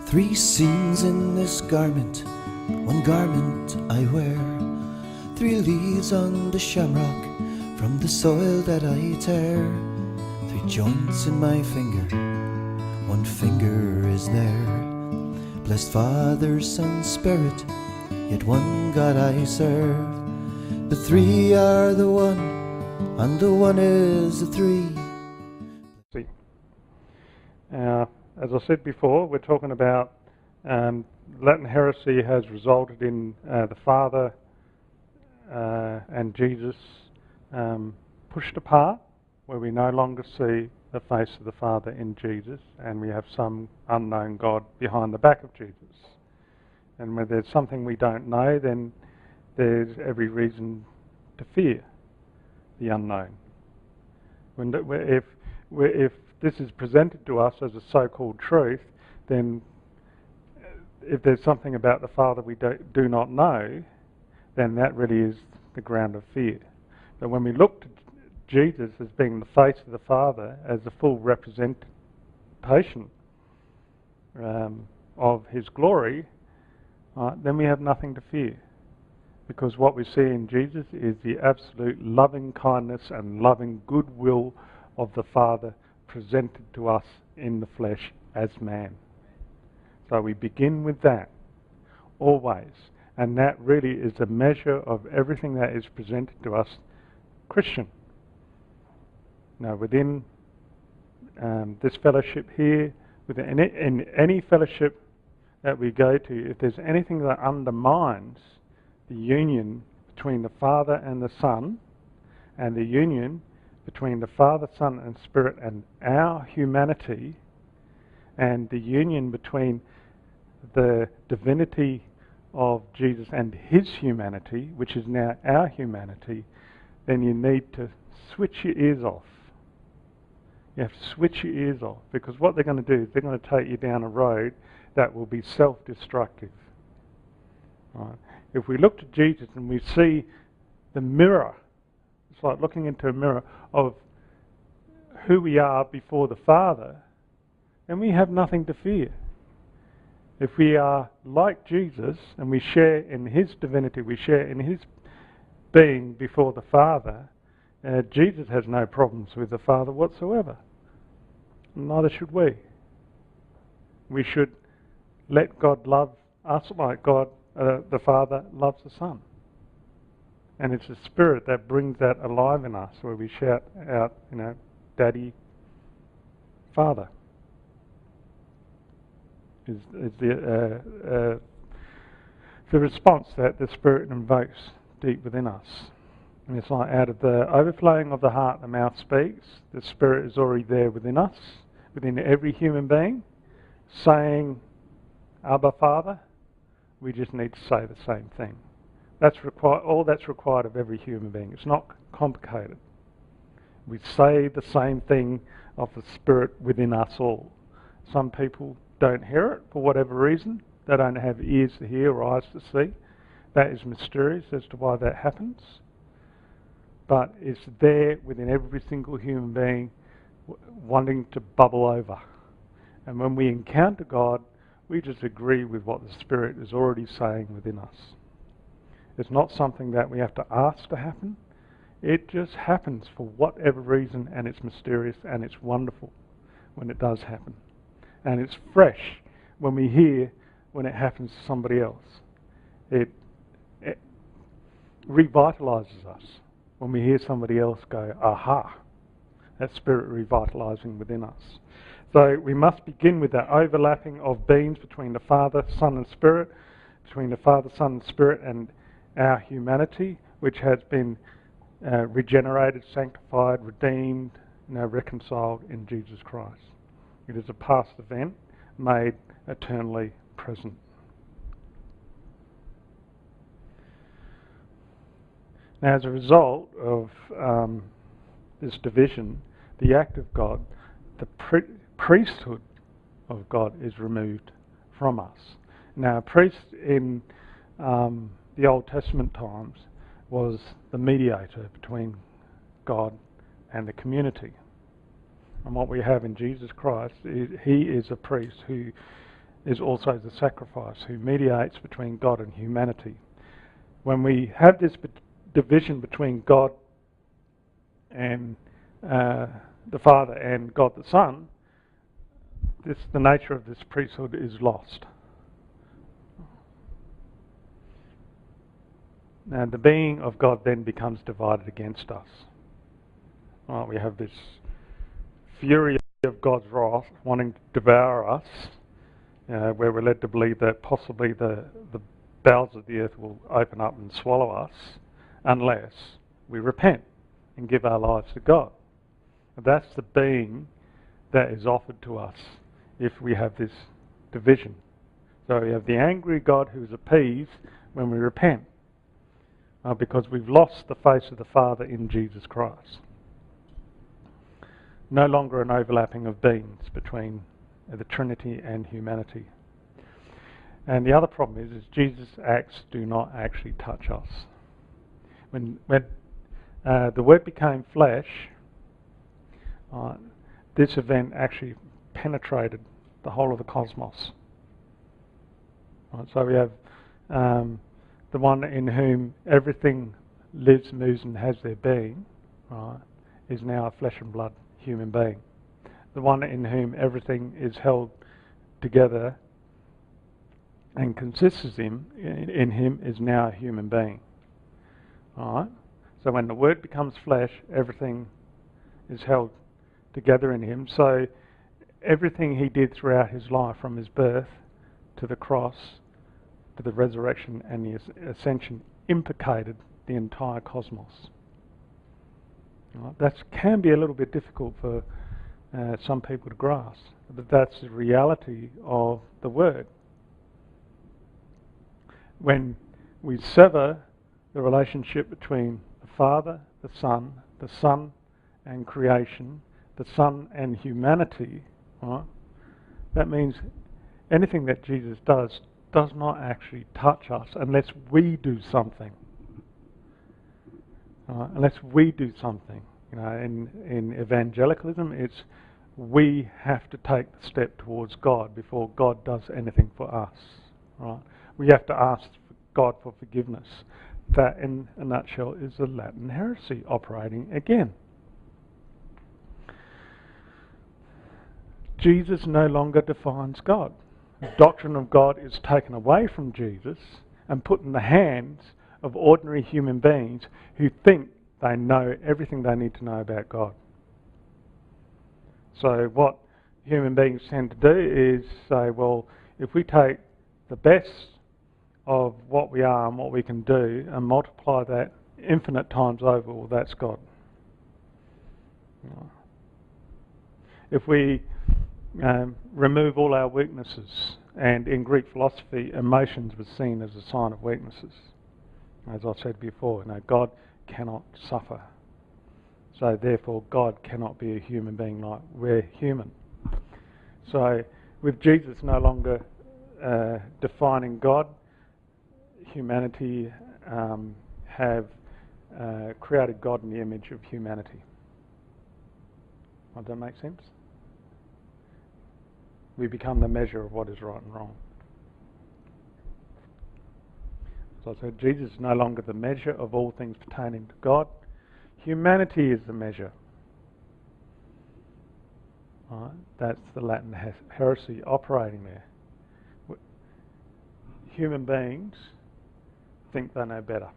Three seams in this garment, one garment I wear. Three leaves on the shamrock from the soil that I tear. Three joints in my finger, one finger is there. Blessed Father, Son, Spirit, yet one God I serve. The three are the one, and the one is the three. As I said before, we're talking about Latin heresy has resulted in the Father and Jesus pushed apart, where we no longer see the face of the Father in Jesus, and we have some unknown God behind the back of Jesus. And when there's something we don't know, then there's every reason to fear the unknown. If this is presented to us as a so-called truth, then if there's something about the Father we do not know, then that really is the ground of fear. But when we look to Jesus as being the face of the Father, as the full representation of his glory, then we have nothing to fear. Because what we see in Jesus is the absolute loving kindness and loving goodwill of the Father presented to us in the flesh as man. So we begin with that, always. And that really is a measure of everything that is presented to us Christian. Now within this fellowship here, in any fellowship that we go to, if there's anything that undermines the union between the Father and the Son, and the union between the Father, Son and Spirit and our humanity, and the union between the divinity of Jesus and his humanity, which is now our humanity, then you need to switch your ears off. You have to switch your ears off, because what they're going to do is they're going to take you down a road that will be self-destructive. Right? If we look to Jesus and we see the mirror, it's like looking into a mirror of who we are before the Father, then we have nothing to fear. If we are like Jesus and we share in his divinity, we share in his being before the Father, Jesus has no problems with the Father whatsoever. Neither should we. We should let God love us like God, the Father, loves the Son. And it's the Spirit that brings that alive in us, where we shout out, Daddy, Father. Is the response that the Spirit invokes deep within us. And it's like, out of the overflowing of the heart, the mouth speaks. The Spirit is already there within us, within every human being, saying, Abba, Father. We just need to say the same thing. That's required. All that's required of every human being. It's not complicated. We say the same thing of the Spirit within us all. Some people don't hear it for whatever reason. They don't have ears to hear or eyes to see. That is mysterious as to why that happens. But it's there within every single human being, wanting to bubble over. And when we encounter God, we just agree with what the Spirit is already saying within us. It's not something that we have to ask to happen. It just happens for whatever reason, and it's mysterious and it's wonderful when it does happen. And it's fresh when we hear when it happens to somebody else. It revitalises us when we hear somebody else go, aha, that Spirit revitalising within us. So we must begin with that overlapping of beings between the Father, Son and Spirit, between the Father, Son and Spirit and our humanity, which has been regenerated, sanctified, redeemed, reconciled in Jesus Christ. It is a past event made eternally present. Now, as a result of this division, the act of God, the priesthood of God is removed from us. Now, a priest in the Old Testament times was the mediator between God and the community. And what we have in Jesus Christ, he is a priest who is also the sacrifice, who mediates between God and humanity. When we have this division between God and the Father and God the Son, the nature of this priesthood is lost. Now the being of God then becomes divided against us. Well, we have this fury of God's wrath wanting to devour us, where we're led to believe that possibly the bowels of the earth will open up and swallow us unless we repent and give our lives to God. And that's the being that is offered to us if we have this division. So we have the angry God who is appeased when we repent, because we've lost the face of the Father in Jesus Christ. No longer an overlapping of beings between the Trinity and humanity. And the other problem is Jesus' acts do not actually touch us. When the Word became flesh, this event actually penetrated the whole of the cosmos. So we have the one in whom everything lives, moves and has their being, is now a flesh and blood human being. The one in whom everything is held together and consists in him is now a human being. Alright? So when the Word becomes flesh, everything is held together in him. So everything he did throughout his life, from his birth to the cross to the resurrection and the ascension, implicated the entire cosmos. That can be a little bit difficult for some people to grasp, but that's the reality of the Word. When we sever the relationship between the Father, the Son and creation, the Son and humanity, that means anything that Jesus does not actually touch us unless we do something. Unless we do something. In evangelicalism, it's we have to take the step towards God before God does anything for us. Right? We have to ask God for forgiveness. That, in a nutshell, is the Latin heresy operating again. Jesus no longer defines God. The doctrine of God is taken away from Jesus and put in the hands of ordinary human beings who think they know everything they need to know about God. So what human beings tend to do is say, well, if we take the best of what we are and what we can do and multiply that infinite times over, well, that's God. If we remove all our weaknesses, and in Greek philosophy, emotions were seen as a sign of weaknesses. As I said before, God cannot suffer. So therefore God cannot be a human being like we're human. So with Jesus no longer defining God, humanity have created God in the image of humanity. Does that make sense? We become the measure of what is right and wrong. So I said, Jesus is no longer the measure of all things pertaining to God. Humanity is the measure. Right? That's the Latin heresy operating there. Human beings think they know better.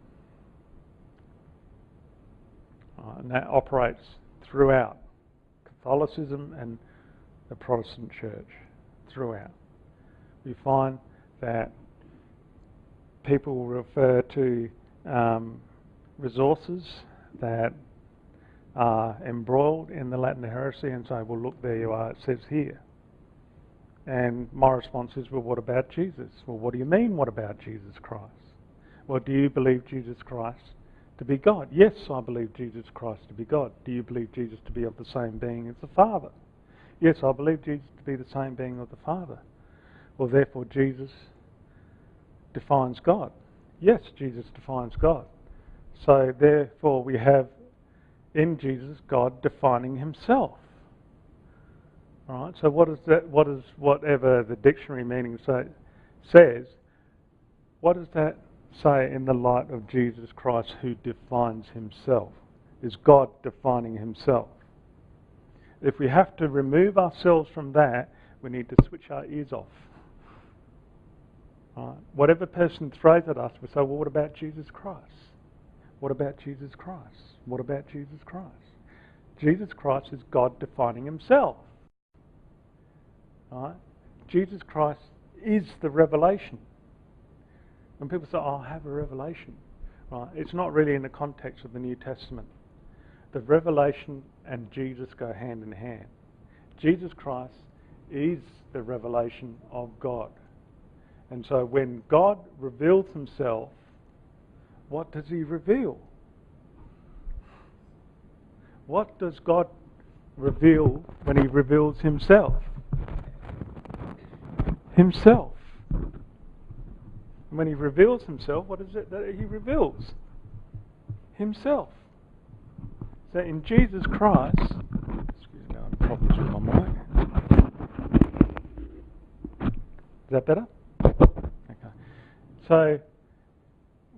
And that operates throughout Catholicism and the Protestant Church. Throughout. We find that people refer to resources that are embroiled in the Latin heresy and say, well, look, there you are, it says here. And my response is, well, what about Jesus? Well, what do you mean, what about Jesus Christ? Well, do you believe Jesus Christ to be God? Yes, I believe Jesus Christ to be God. Do you believe Jesus to be of the same being as the Father? Yes, I believe Jesus to be the same being of the Father. Well, therefore, Jesus defines God. Yes, Jesus defines God. So, therefore, we have in Jesus God defining himself. All right. So what is that? What is whatever the dictionary meaning says? What does that say in the light of Jesus Christ, who defines himself? Is God defining himself? If we have to remove ourselves from that, we need to switch our ears off. Right. Whatever person throws at us, we say, well, what about Jesus Christ? What about Jesus Christ? What about Jesus Christ? Jesus Christ is God defining himself. Right? Jesus Christ is the revelation. When people say, oh, I have a revelation, right? It's not really in the context of the New Testament. The revelation and Jesus go hand in hand. Jesus Christ is the revelation of God. And so when God reveals himself, what does he reveal? What does God reveal when he reveals himself? Himself. And when he reveals himself, what is it that he reveals? Himself. So in Jesus Christ, excuse me, I'm problems with my mic. Is that better? Okay. So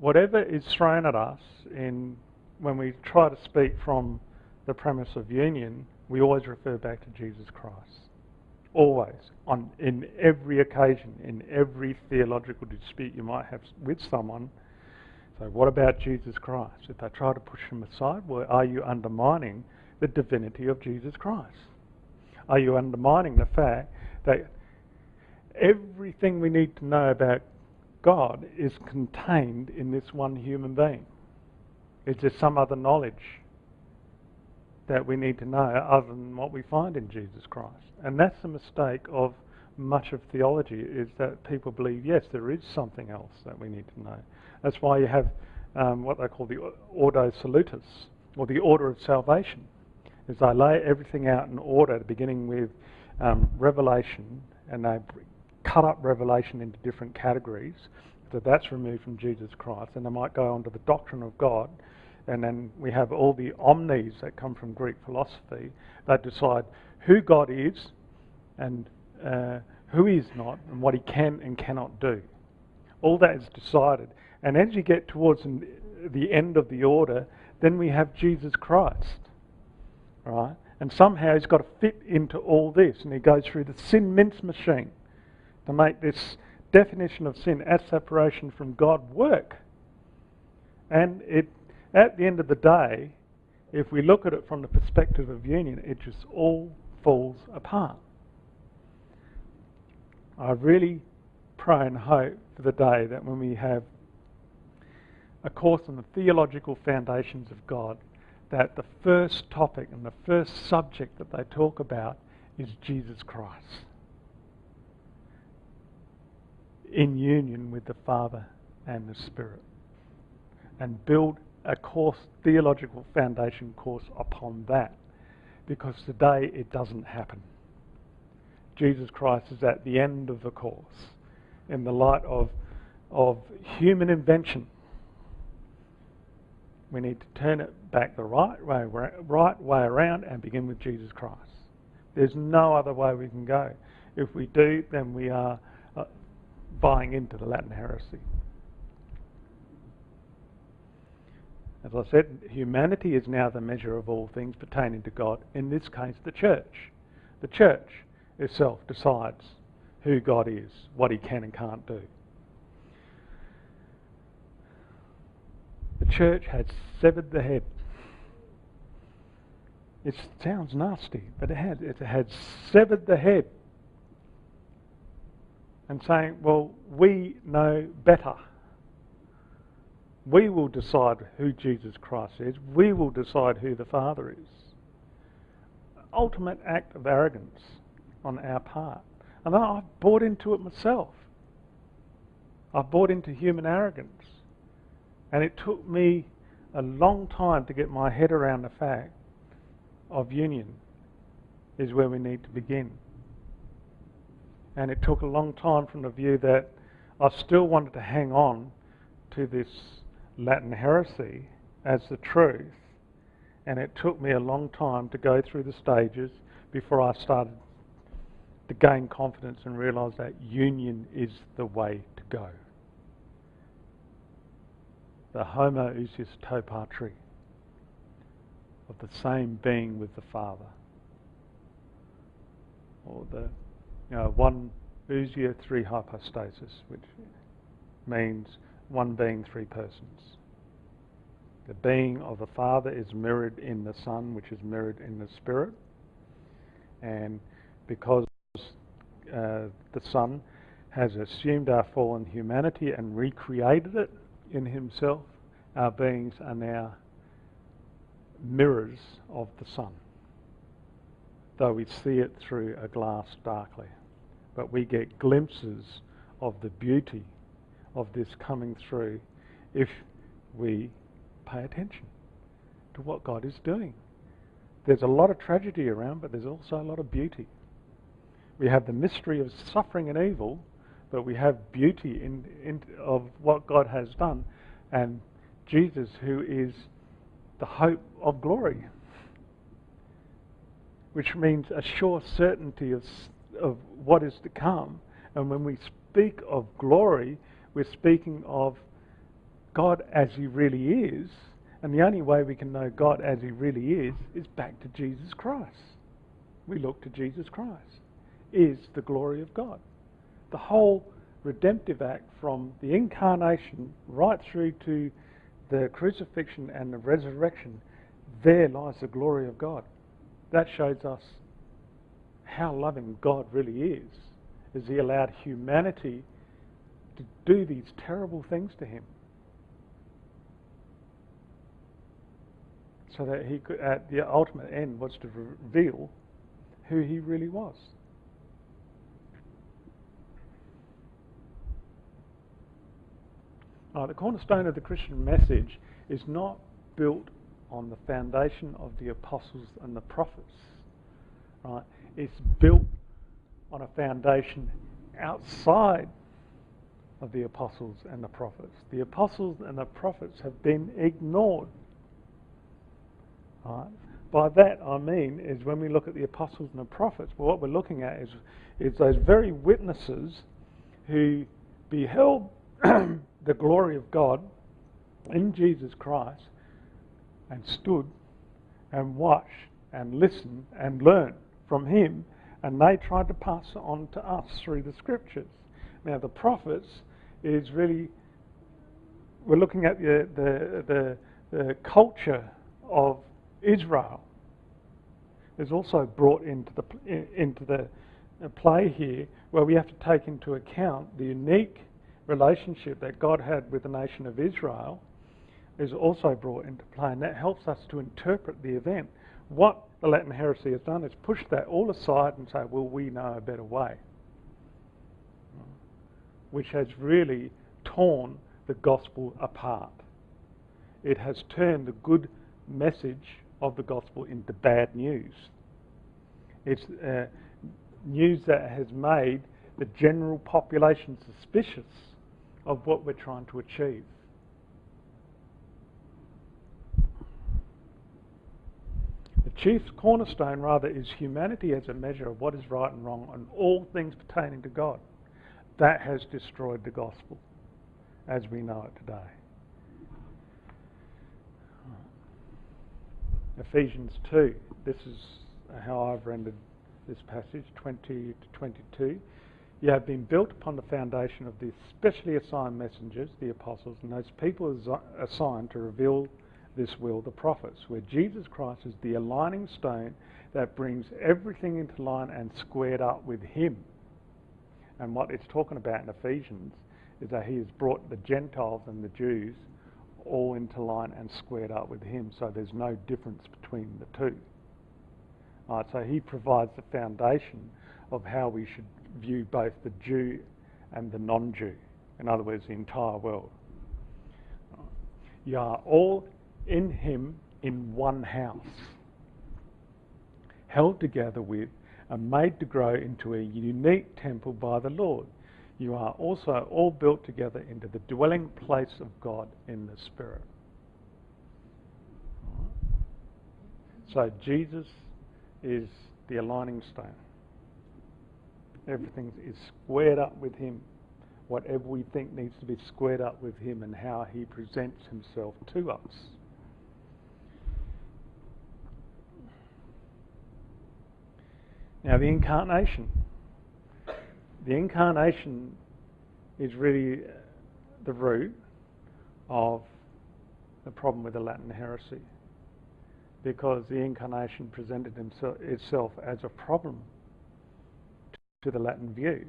whatever is thrown at us when we try to speak from the premise of union, we always refer back to Jesus Christ. Always, in every occasion, in every theological dispute you might have with someone. So what about Jesus Christ? If they try to push him aside, well, are you undermining the divinity of Jesus Christ? Are you undermining the fact that everything we need to know about God is contained in this one human being? Is there some other knowledge that we need to know other than what we find in Jesus Christ? And that's the mistake of much of theology, is that people believe, yes, there is something else that we need to know. That's why you have what they call the Ordo Salutis, or the order of salvation, is they lay everything out in order, beginning with Revelation, and they cut up Revelation into different categories. So that's removed from Jesus Christ, and they might go on to the doctrine of God, and then we have all the omnis that come from Greek philosophy that decide who God is and who he is not, and what he can and cannot do. All that is decided. And as you get towards the end of the order, then we have Jesus Christ, right? And somehow he's got to fit into all this, and he goes through the sin mince machine to make this definition of sin as separation from God work. And at the end of the day, if we look at it from the perspective of union, it just all falls apart. I really pray and hope for the day that when we have a course on the theological foundations of God, that the first topic and the first subject that they talk about is Jesus Christ, in union with the Father and the Spirit, and build a course, theological foundation course upon that, because today it doesn't happen. Jesus Christ is at the end of the course in the light of human invention. We need to turn it back the right way around and begin with Jesus Christ. There's no other way we can go. If we do, then we are buying into the Latin heresy. As I said, humanity is now the measure of all things pertaining to God. In this case, the church. The church itself decides who God is, what he can and can't do. The church has severed the head. It sounds nasty, but it has. It has severed the head. And saying, well, we know better. We will decide who Jesus Christ is. We will decide who the Father is. Ultimate act of arrogance on our part. And I've bought into it myself. I've bought into human arrogance. And it took me a long time to get my head around the fact of union is where we need to begin. And it took a long time from the view that I still wanted to hang on to this Latin heresy as the truth, and it took me a long time to go through the stages before I started to gain confidence and realise that union is the way to go. The homoousios to patri, of the same being with the Father. Or the one ousia, three hypostasis, which means one being, three persons. The being of the Father is mirrored in the Son, which is mirrored in the Spirit. And because the Son has assumed our fallen humanity and recreated it in himself, our beings are now mirrors of the Son, though we see it through a glass darkly. But we get glimpses of the beauty of this coming through if we pay attention to what God is doing. There's a lot of tragedy around, but there's also a lot of beauty. We have the mystery of suffering and evil, but we have beauty of what God has done, and Jesus, who is the hope of glory, which means a sure certainty of what is to come. And when we speak of glory, we're speaking of God as he really is, and the only way we can know God as he really is back to Jesus Christ. We look to Jesus Christ, is the glory of God. The whole redemptive act from the incarnation right through to the crucifixion and the resurrection, there lies the glory of God. That shows us how loving God really is he allowed humanity to do these terrible things to him, so that he could, at the ultimate end, was to reveal who he really was. The cornerstone of the Christian message is not built on the foundation of the apostles and the prophets. Right? It's built on a foundation outside of the apostles and the prophets. The apostles and the prophets have been ignored. Right? By that I mean is when we look at the apostles and the prophets, well, what we're looking at is those very witnesses who beheld the glory of God in Jesus Christ and stood and watched and listened and learned from him, and they tried to pass it on to us through the scriptures. Now the prophets is really, we're looking at the culture of Israel is also brought into the play here, where we have to take into account the unique relationship that God had with the nation of Israel is also brought into play, and that helps us to interpret the event. What the Latin heresy has done is push that all aside and say, well, we know a better way, which has really torn the gospel apart. It has turned the good message of the gospel into bad news. It's news that has made the general population suspicious of what we're trying to achieve. The chief cornerstone, rather, is humanity as a measure of what is right and wrong on all things pertaining to God. That has destroyed the gospel as we know it today. Ephesians 2, this is how I've rendered this passage, 20 to 22. You have been built upon the foundation of the specially assigned messengers, the apostles, and those people assigned to reveal this will, the prophets, where Jesus Christ is the aligning stone that brings everything into line and squared up with him. And what it's talking about in Ephesians is that he has brought the Gentiles and the Jews all into line and squared up with him, so there's no difference between the two. So he provides the foundation of how we should view both the Jew and the non-Jew, in other words, the entire world. You are all in him in one house, held together with and made to grow into a unique temple by the Lord. You are also all built together into the dwelling place of God in the Spirit. So Jesus is the aligning stone. Everything is squared up with him. Whatever we think needs to be squared up with him and how he presents himself to us. Now the incarnation. The incarnation is really the root of the problem with the Latin heresy, because the incarnation presented itself as a problem to the Latin view,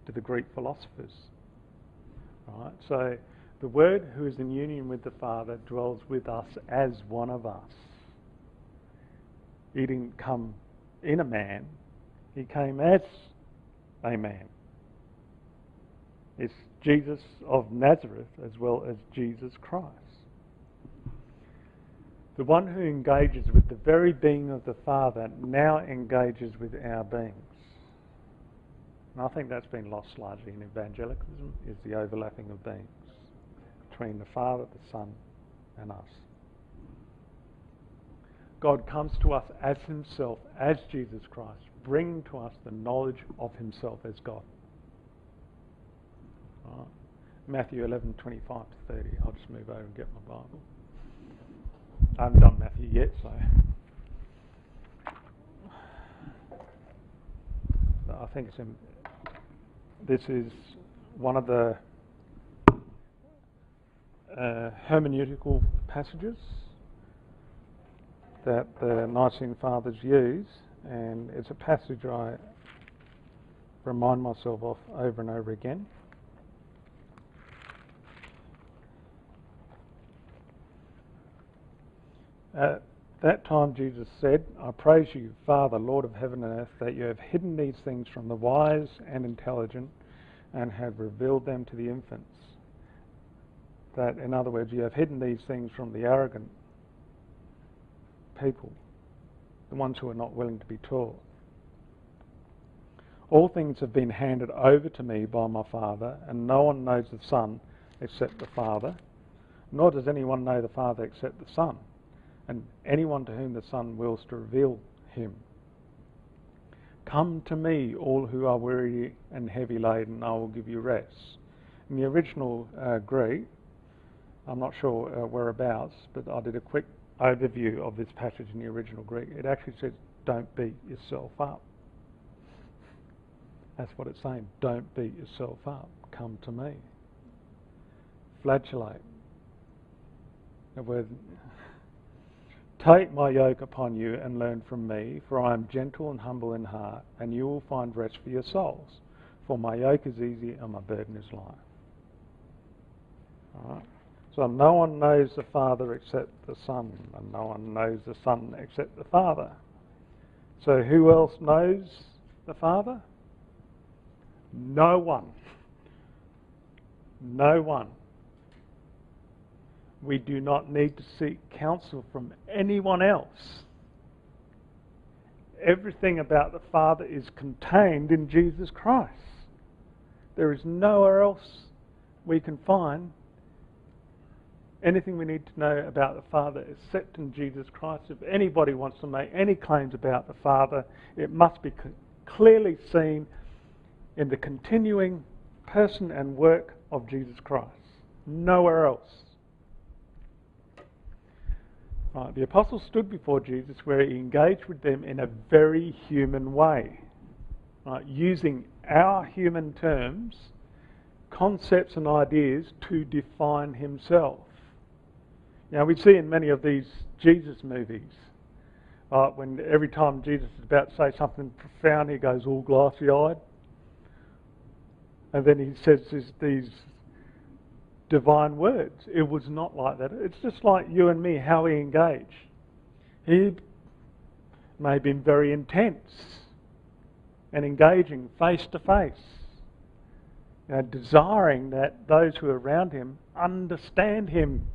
to the Greek philosophers. Right? So the Word who is in union with the Father dwells with us as one of us. He didn't come in a man, he came as a man. It's Jesus of Nazareth as well as Jesus Christ. The one who engages with the very being of the Father now engages with our beings. And I think that's been lost largely in evangelicalism, is the overlapping of beings between the Father, the Son and us. God comes to us as himself, as Jesus Christ, bringing to us the knowledge of himself as God. Right. Matthew 11:25 to 30. I'll just move over and get my Bible. I haven't done Matthew yet, so I think this is one of the hermeneutical passages that the Nicene Fathers use, and it's a passage I remind myself of over and over again. At that time Jesus said, I praise you, Father, Lord of heaven and earth, that you have hidden these things from the wise and intelligent and have revealed them to the infants. That, in other words, you have hidden these things from the arrogant people, the ones who are not willing to be taught. All things have been handed over to me by my Father, and no one knows the Son except the Father, nor does anyone know the Father except the Son, and anyone to whom the Son wills to reveal him. Come to me, all who are weary and heavy laden, I will give you rest. In the original Greek, I'm not sure whereabouts, but I did a quick overview of this passage in the original Greek. It actually says, don't beat yourself up. That's what it's saying. Don't beat yourself up. Come to me. Flagellate. The word, take my yoke upon you and learn from me, for I am gentle and humble in heart, and you will find rest for your souls. For my yoke is easy and my burden is light. All right. So no one knows the Father except the Son, and no one knows the Son except the Father. So who else knows the Father? No one. No one. We do not need to seek counsel from anyone else. Everything about the Father is contained in Jesus Christ. There is nowhere else we can find anything we need to know about the Father except in Jesus Christ. If anybody wants to make any claims about the Father, it must be clearly seen in the continuing person and work of Jesus Christ. Nowhere else. Right, the apostles stood before Jesus where he engaged with them in a very human way, right, using our human terms, concepts and ideas to define himself. Now we see in many of these Jesus movies, when every time Jesus is about to say something profound, he goes all glassy-eyed. And then he says these divine words. It was not like that. It's just like you and me, how we engage. He may have been very intense and engaging face to face, desiring that those who are around him understand him,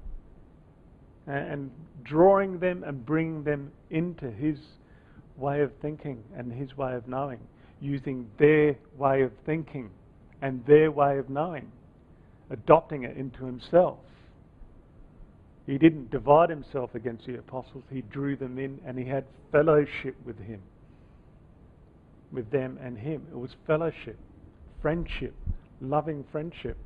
and drawing them and bringing them into his way of thinking and his way of knowing, using their way of thinking and their way of knowing, adopting it into himself. He didn't divide himself against the apostles, he drew them in and he had fellowship with him. with them and him. It was fellowship, friendship, loving friendship.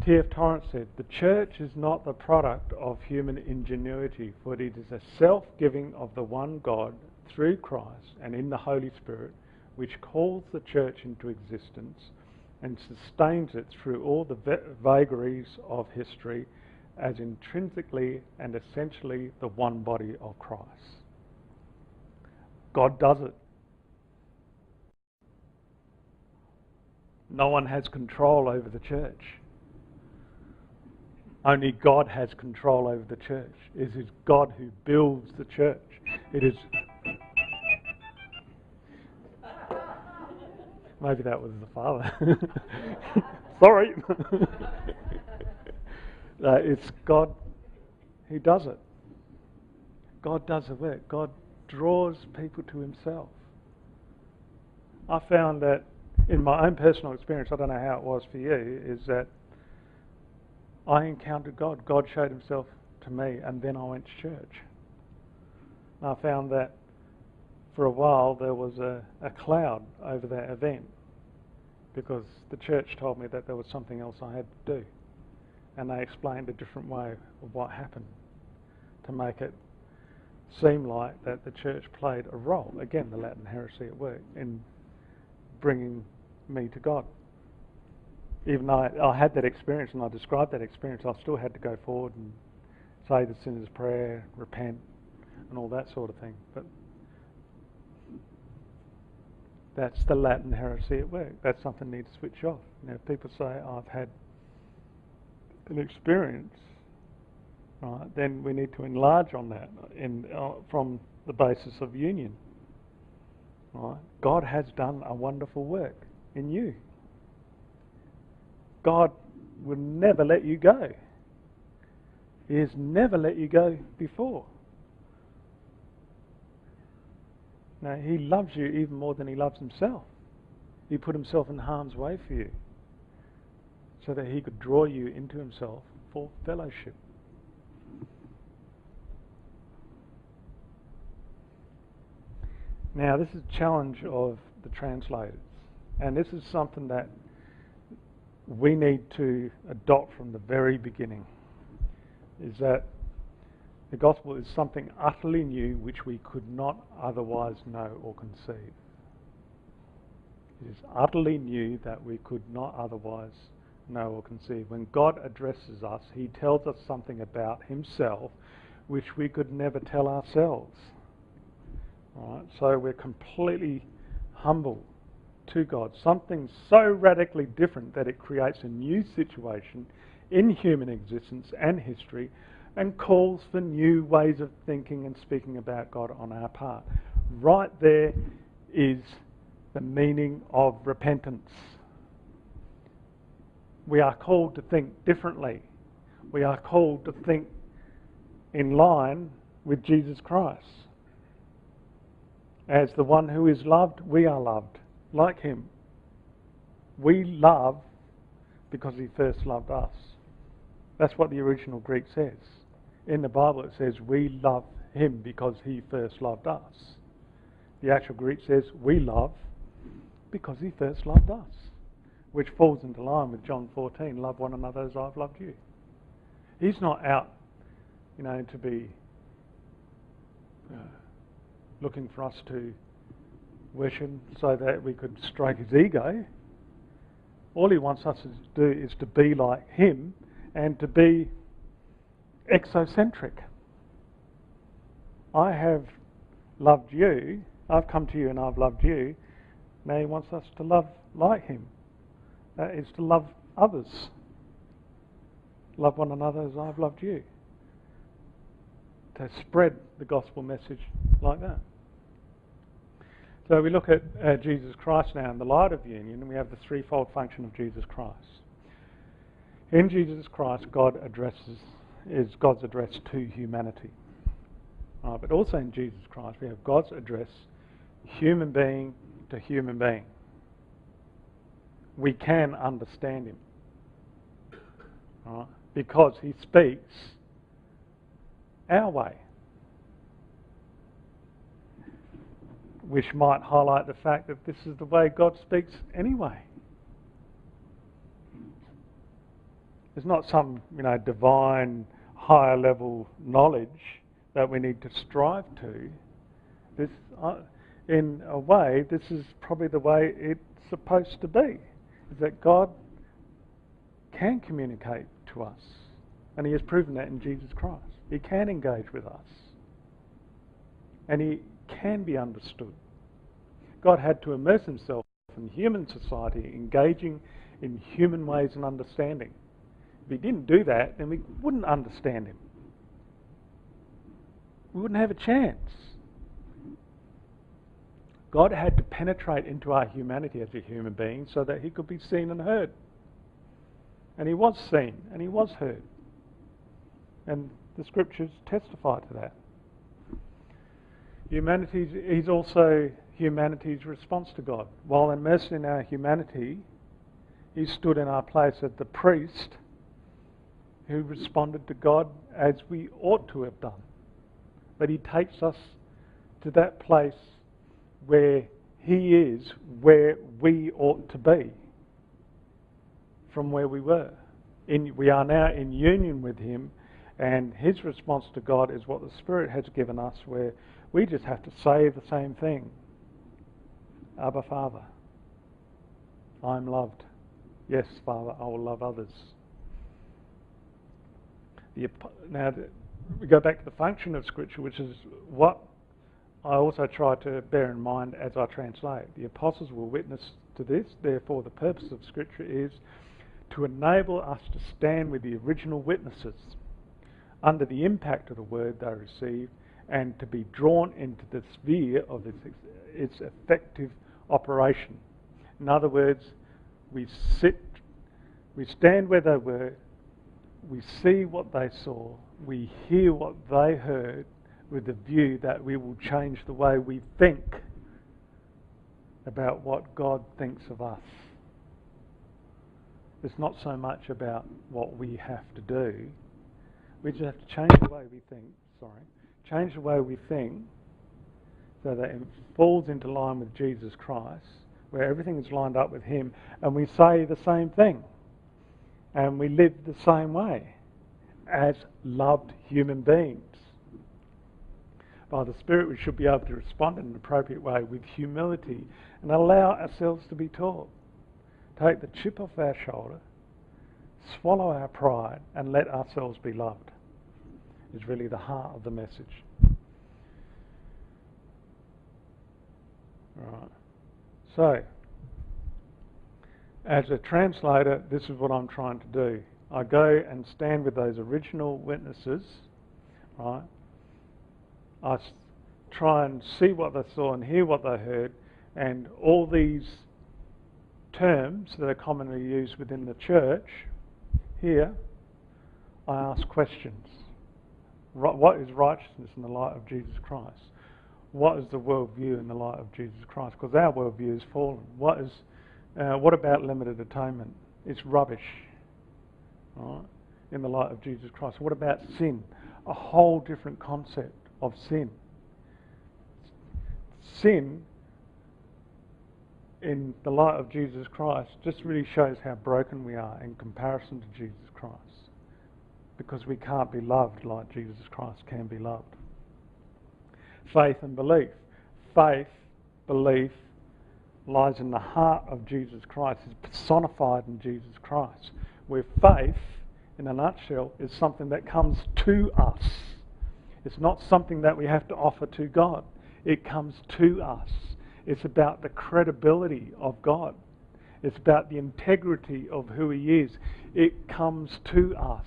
T.F. Torrance said, "The church is not the product of human ingenuity, for it is a self-giving of the one God through Christ and in the Holy Spirit, which calls the church into existence and sustains it through all the vagaries of history as intrinsically and essentially the one body of Christ." God does it. No one has control over the church. Only God has control over the church. It is God who builds the church. It is... Maybe that was the Father. Sorry. It's God who does it. God does the work. God draws people to himself. I found that in my own personal experience, I don't know how it was for you, is that I encountered God. God showed himself to me, and then I went to church. And I found that for a while there was a cloud over that event because the church told me that there was something else I had to do. And they explained a different way of what happened to make it seem like that the church played a role, again the Latin heresy at work, in bringing me to God. Even though I had that experience and I described that experience, I still had to go forward and say the sinner's prayer, repent, and all that sort of thing. But that's the Latin heresy at work. That's something you need to switch off. If people say, I've had an experience, right, then we need to enlarge on that from the basis of union. Right? God has done a wonderful work in you. God will never let you go. He has never let you go before. Now, he loves you even more than he loves himself. He put himself in harm's way for you so that he could draw you into himself for fellowship. Now, this is a challenge of the translators, and this is something that we need to adopt from the very beginning, is that the gospel is something utterly new which we could not otherwise know or conceive. It is utterly new that we could not otherwise know or conceive. When God addresses us, he tells us something about himself which we could never tell ourselves. Right? So we're completely humble to God. Something so radically different that it creates a new situation in human existence and history and calls for new ways of thinking and speaking about God on our part. Right there is the meaning of repentance. We are called to think differently. We are called to think in line with Jesus Christ. As the one who is loved, we are loved like him. We love because he first loved us. That's what the original Greek says. In the Bible it says we love him because he first loved us. The actual Greek says we love because he first loved us, which falls into line with John 14, love one another as I've loved you. He's not out, to be looking for us to worship so that we could stroke his ego. All he wants us to do is to be like him and to be exocentric. I have loved you, I've come to you and I've loved you. Now he wants us to love like him. That is to love others. Love one another as I've loved you. To spread the gospel message like that. So we look at Jesus Christ now in the light of union, and we have the threefold function of Jesus Christ. In Jesus Christ, God's address to humanity. But also in Jesus Christ, we have God's address, human being to human being. We can understand him. Right? Because he speaks our way. which might highlight the fact that this is the way God speaks anyway. There's not some, divine, higher level knowledge that we need to strive to. This, in a way, this is probably the way it's supposed to be, is that God can communicate to us. And he has proven that in Jesus Christ. He can engage with us. And he can be understood. God had to immerse himself in human society, engaging in human ways and understanding. If he didn't do that, then we wouldn't understand him. We wouldn't have a chance. God had to penetrate into our humanity as a human being so that he could be seen and heard. And he was seen and he was heard. And the scriptures testify to that. Humanity is also humanity's response to God. While immersed in our humanity, he stood in our place as the priest who responded to God as we ought to have done. But he takes us to that place where he is where we ought to be from where we were. We are now in union with him, and his response to God is what the Spirit has given us, where we just have to say the same thing. Abba, Father, I'm loved. Yes, Father, I will love others. Now, we go back to the function of Scripture, which is what I also try to bear in mind as I translate. The apostles will witness to this. Therefore, the purpose of Scripture is to enable us to stand with the original witnesses under the impact of the word they received, and to be drawn into the sphere of its effective operation. In other words, we stand where they were, we see what they saw, we hear what they heard, with the view that we will change the way we think about what God thinks of us. It's not so much about what we have to do. We just have to change the way we think, change the way we think so that it falls into line with Jesus Christ, where everything is lined up with him, and we say the same thing, and we live the same way as loved human beings. By the Spirit, we should be able to respond in an appropriate way with humility and allow ourselves to be taught. Take the chip off our shoulder, swallow our pride, and let ourselves be loved. Is really the heart of the message. Right. So, as a translator, this is what I'm trying to do. I go and stand with those original witnesses, right? I try and see what they saw and hear what they heard, and all these terms that are commonly used within the church, here, I ask questions. What is righteousness in the light of Jesus Christ? What is the worldview in the light of Jesus Christ? Because our worldview is fallen. What about limited atonement? It's rubbish, right, in the light of Jesus Christ. What about sin? A whole different concept of sin. Sin, in the light of Jesus Christ, just really shows how broken we are in comparison to Jesus Christ. Because we can't be loved like Jesus Christ can be loved. Faith and belief. Faith, belief, lies in the heart of Jesus Christ, is personified in Jesus Christ. Where faith, in a nutshell, is something that comes to us. It's not something that we have to offer to God. It comes to us. It's about the credibility of God. It's about the integrity of who he is. It comes to us.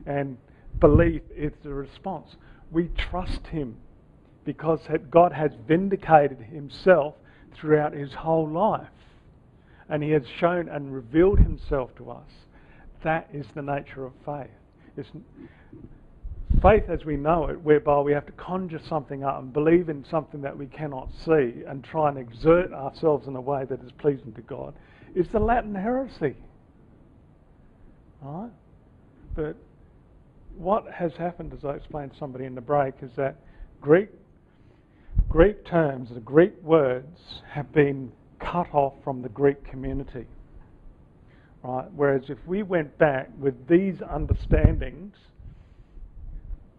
And belief is the response. We trust him because God has vindicated himself throughout his whole life. And he has shown and revealed himself to us. That is the nature of faith. It's faith as we know it, whereby we have to conjure something up and believe in something that we cannot see and try and exert ourselves in a way that is pleasing to God, is the Latin heresy. Right? But what has happened, as I explained to somebody in the break, is that Greek Greek terms, the Greek words have been cut off from the Greek community. Right? Whereas if we went back with these understandings,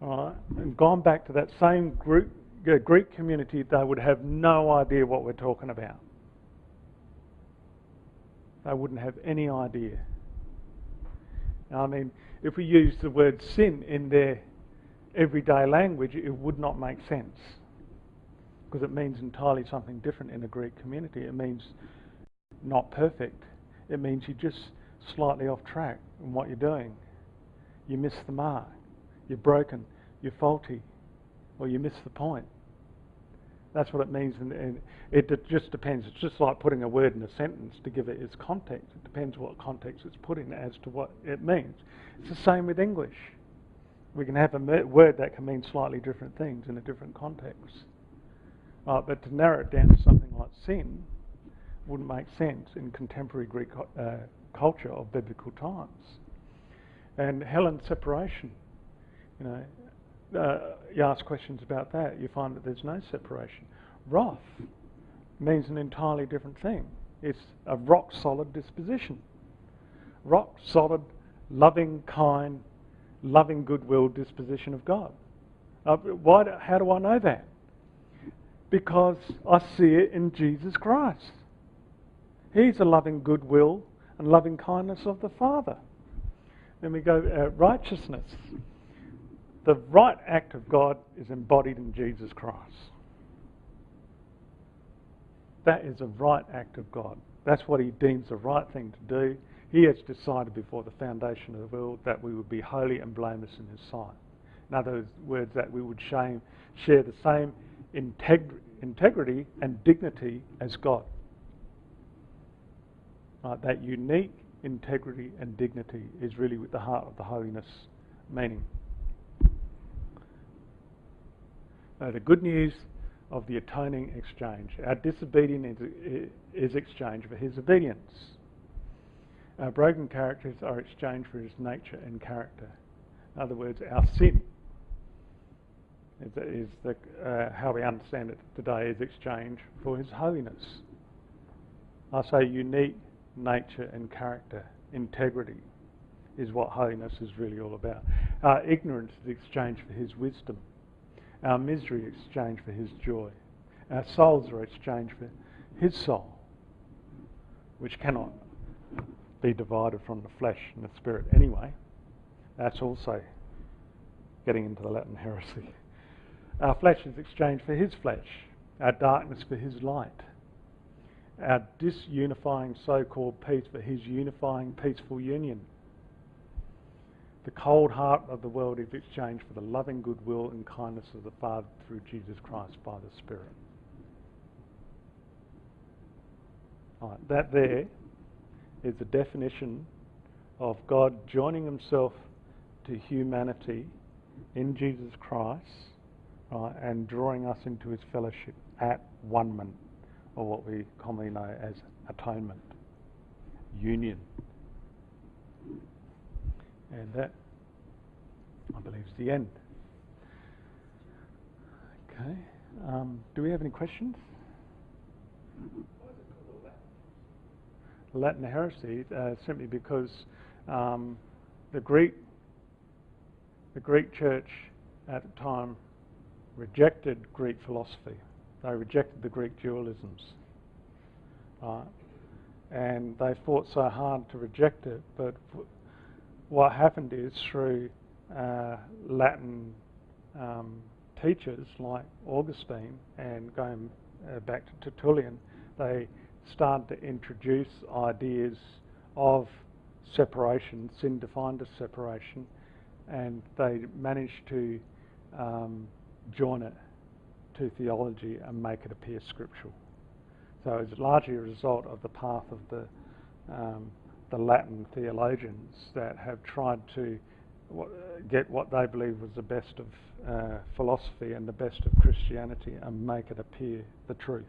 right, and gone back to that same Greek community, they would have no idea what we're talking about. They wouldn't have any idea. Now, I mean, if we use the word sin in their everyday language, it would not make sense, because it means entirely something different in a Greek community. It means not perfect. It means you're just slightly off track in what you're doing. You miss the mark. You're broken. You're faulty. Or you miss the point. That's what it means, and it just depends. It's just like putting a word in a sentence to give it its context. It depends what context it's put in as to what it means. It's the same with English. We can have a word that can mean slightly different things in a different context. But to narrow it down to something like sin wouldn't make sense in contemporary Greek culture of biblical times. And hell and separation, you ask questions about that, you find that there's no separation. Wrath means an entirely different thing. It's a rock-solid disposition. Rock-solid, loving, kind, loving goodwill disposition of God. How do I know that? Because I see it in Jesus Christ. He's a loving goodwill and loving kindness of the Father. Then we go righteousness. The right act of God is embodied in Jesus Christ. That is a right act of God. That's what he deems the right thing to do. He has decided before the foundation of the world that we would be holy and blameless in his sight. In other words, that we would share the same integrity and dignity as God. That unique integrity and dignity is really at the heart of the holiness meaning. The good news of the atoning exchange. Our disobedience is exchanged for his obedience. Our broken characters are exchanged for his nature and character. In other words, our sin is how we understand it today, is exchanged for his holiness. I say unique nature and character. Integrity is what holiness is really all about. Our ignorance is exchanged for his wisdom. Our misery is exchanged for his joy. Our souls are exchanged for his soul, which cannot be divided from the flesh and the spirit anyway. That's also getting into the Latin heresy. Our flesh is exchanged for his flesh, our darkness for his light, our disunifying so-called peace for his unifying peaceful union. The cold heart of the world is exchanged for the loving goodwill and kindness of the Father through Jesus Christ by the Spirit. Right, that there is the definition of God joining himself to humanity in Jesus Christ, right, and drawing us into his fellowship at one-ment, or what we commonly know as atonement, union. And that, I believe, is the end. Okay. Do we have any questions? Latin heresy, simply because the Greek Church at the time rejected Greek philosophy. They rejected the Greek dualisms, and they fought so hard to reject it. But what happened is, through Latin teachers like Augustine and going back to Tertullian, they started to introduce ideas of separation. Sin defined as separation, and they managed to join it to theology and make it appear scriptural. So it's largely a result of the path of the Latin theologians that have tried to get what they believe was the best of philosophy and the best of Christianity and make it appear the truth.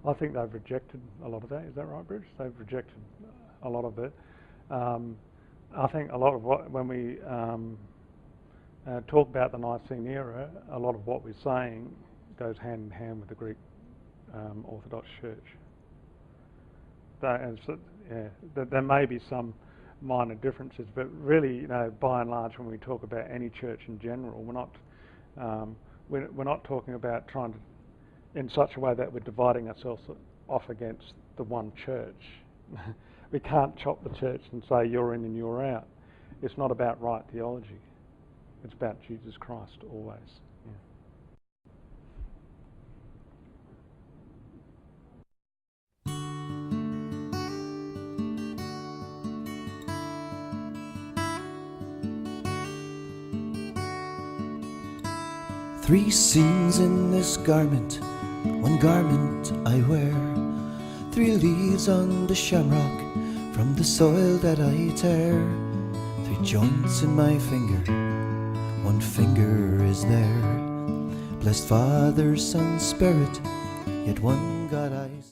I think they've rejected a lot of that. Is that right, Bruce? They've rejected a lot of it. I think a lot of when we talk about the Nicene era, a lot of what we're saying goes hand in hand with the Greek Orthodox Church. There may be some minor differences, but really, by and large, when we talk about any church in general, we're not talking about trying to, in such a way that we're dividing ourselves off against the one church. We can't chop the church and say you're in and you're out. It's not about right theology. It's about Jesus Christ always. Yeah. Three seams in this garment, one garment I wear. Three leaves on the shamrock from the soil that I tear. Three joints in my finger, one finger is there. Blessed Father, Son, Spirit, yet one God I